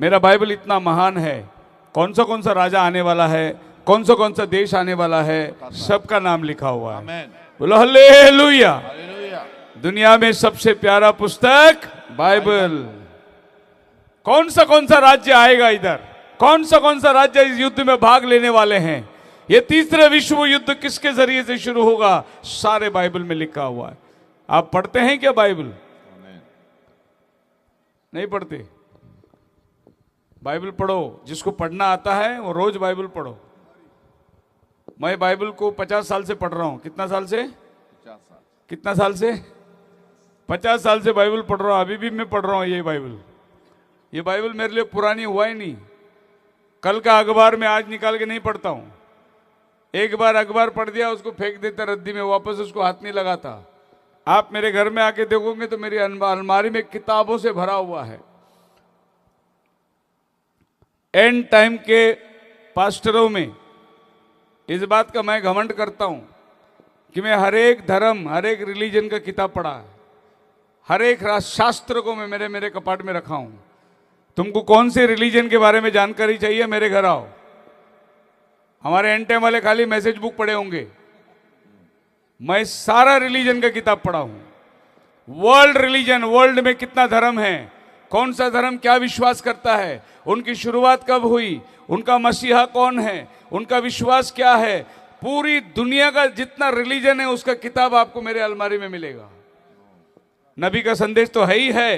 मेरा बाइबल इतना महान है, कौन सा राजा आने वाला है, कौन सा देश आने वाला है, सबका नाम लिखा हुआ है। बोलो हालेलुया। दुनिया में सबसे प्यारा पुस्तक बाइबल। कौन सा राज्य आएगा इधर, कौन सा राज्य इस युद्ध में भाग लेने वाले हैं, ये तीसरे विश्व युद्ध किसके जरिए से शुरू होगा, सारे बाइबल में लिखा हुआ है। आप पढ़ते हैं क्या बाइबल? नहीं पढ़ते? बाइबल पढ़ो, जिसको पढ़ना आता है वो रोज बाइबल पढ़ो। मैं बाइबल को 50 साल से पढ़ रहा हूं। कितना साल से? 50 साल। कितना साल से? 50 साल से बाइबल पढ़ रहा हूं। अभी भी मैं पढ़ रहा हूं ये बाइबल मेरे लिए पुरानी हुआ ही नहीं। कल का अखबार में आज निकाल के नहीं पढ़ता हूं। एक बार अखबार पढ़ दिया, उसको फेंक देता रद्दी में, वापस उसको हाथ नहीं लगाता। आप मेरे घर में आके देखोगे तो मेरी अलमारी में किताबों से भरा हुआ है। एंड टाइम के पास्टरों में इस बात का मैं घमंड करता हूं कि मैं हर एक धर्म, हर एक रिलीजन का किताब पढ़ा है। हर एक शास्त्र को मैं मेरे कपाट में रखा हूं। तुमको कौन से रिलीजन के बारे में जानकारी चाहिए, मेरे घर आओ। हमारे एंड टाइम वाले खाली मैसेज बुक पढ़े होंगे, मैं सारा रिलीजन का किताब पढ़ा हूं। वर्ल्ड रिलीजन, वर्ल्ड में कितना धर्म है, कौन सा धर्म क्या विश्वास करता है, उनकी शुरुआत कब हुई, उनका मसीहा कौन है, उनका विश्वास क्या है, पूरी दुनिया का जितना रिलीजन है उसका किताब आपको मेरे अलमारी में मिलेगा। नबी का संदेश तो है ही है,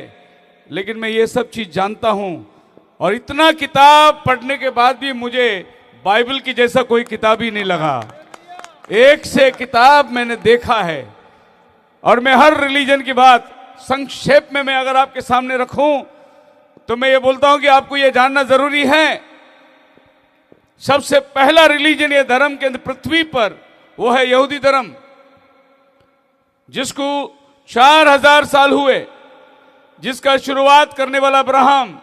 लेकिन मैं ये सब चीज जानता हूं। और इतना किताब पढ़ने के बाद भी मुझे बाइबल की जैसा कोई किताब ही नहीं लगा। एक से किताब मैंने देखा है। और मैं हर रिलीजन की बात संक्षेप में मैं अगर आपके सामने रखूं तो मैं ये बोलता हूं कि आपको ये जानना जरूरी है। सबसे पहला रिलीजन, ये धर्म के पृथ्वी पर, वो है यहूदी धर्म, जिसको 4000 साल हुए, जिसका शुरुआत करने वाला अब्राहम।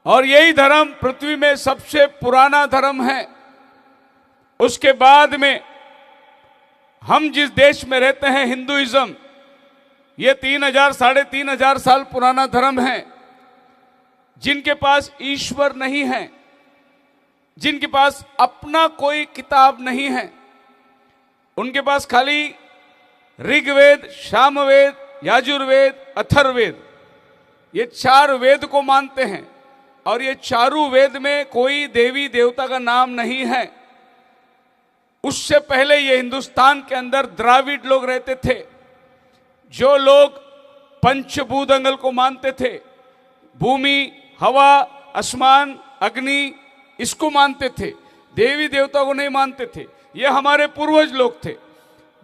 और यही धर्म पृथ्वी में सबसे पुराना धर्म है। उसके बाद में हम जिस देश में रहते हैं, हिंदुइज्म, ये 3000 साढ़े 3000 साल पुराना धर्म है। जिनके पास ईश्वर नहीं है, जिनके पास अपना कोई किताब नहीं है, उनके पास खाली ऋग्वेद, सामवेद, यजुर्वेद, अथर्ववेद, ये 4 वेद को मानते हैं। और ये चारों वेद में कोई देवी देवता का नाम नहीं है। उससे पहले ये हिंदुस्तान के अंदर द्राविड लोग रहते थे, जो लोग पंचभूतंगल को मानते थे। भूमि, हवा, आसमान, अग्नि, इसको मानते थे, देवी देवता को नहीं मानते थे। ये हमारे पूर्वज लोग थे।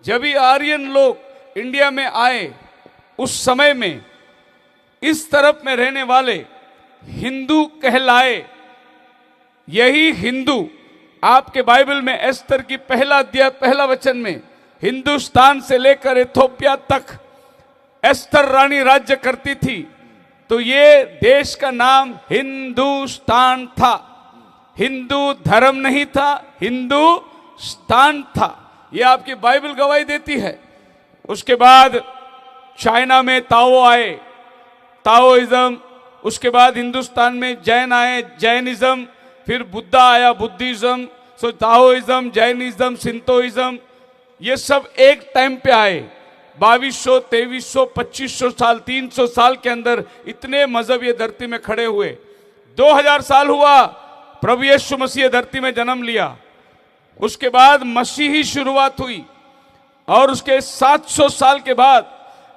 जब भी आर्यन लोग इंडिया में आए, उस समय में इस तरफ में रहने वाले हिंदू कहलाए। यही हिंदू आपके बाइबल में एस्तर की पहला अध्याय पहला वचन में, हिंदुस्तान से लेकर इथोपिया तक एस्तर रानी राज्य करती थी, तो ये देश का नाम हिंदुस्तान था। हिंदू धर्म नहीं था, हिंदुस्तान था। ये आपकी बाइबल गवाही देती है। उसके बाद चाइना में ताओ आए, ताओइज्म। उसके बाद हिंदुस्तान में जैन आए, जैनिज्म। फिर बुद्धा आया, बुद्धिज्म। सो ताओइज्म, जैनिज्म, सिंतोइज्म, ये सब एक टाइम पे आए। 2200, 2300, 2500 साल, 300 साल के अंदर इतने मजहब ये धरती में खड़े हुए। 2000 साल हुआ प्रभु यीशु मसीह धरती में जन्म लिया। उसके बाद मसीही शुरुआत हुई, और उसके 700 साल के बाद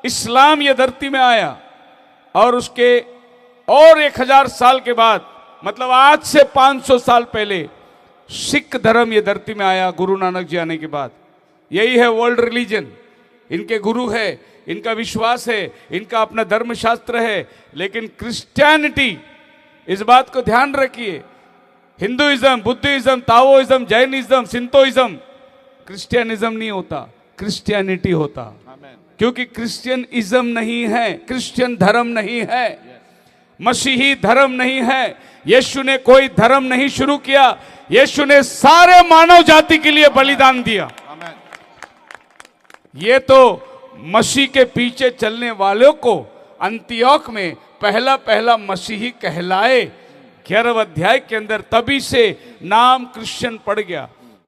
इस्लाम ये धरती में आया। और उसके और 1000 साल के बाद, मतलब आज से 500 साल पहले, सिख धर्म ये धरती में आया गुरु नानक जी आने के बाद। यही है वर्ल्ड रिलीजन। इनके गुरु है, इनका विश्वास है, इनका अपना धर्मशास्त्र है। लेकिन क्रिश्चियनिटी, इस बात को ध्यान रखिए, Hinduism, Buddhism, Taoism, Jainism, सिंतोइज्म, Christianism नहीं होता, क्रिश्चियनिटी होता। क्योंकि क्रिश्चियनिज्म नहीं है, क्रिश्चियन धर्म नहीं है, मसीही धर्म नहीं है। यीशु ने कोई धर्म नहीं शुरू किया, यीशु ने सारे मानव जाति के लिए बलिदान दिया। ये तो मसीह के पीछे चलने वालों को अंतियोक में पहला पहला मसीही कहलाए। 11वें अध्याय के अंदर तभी से नाम क्रिश्चियन पड़ गया।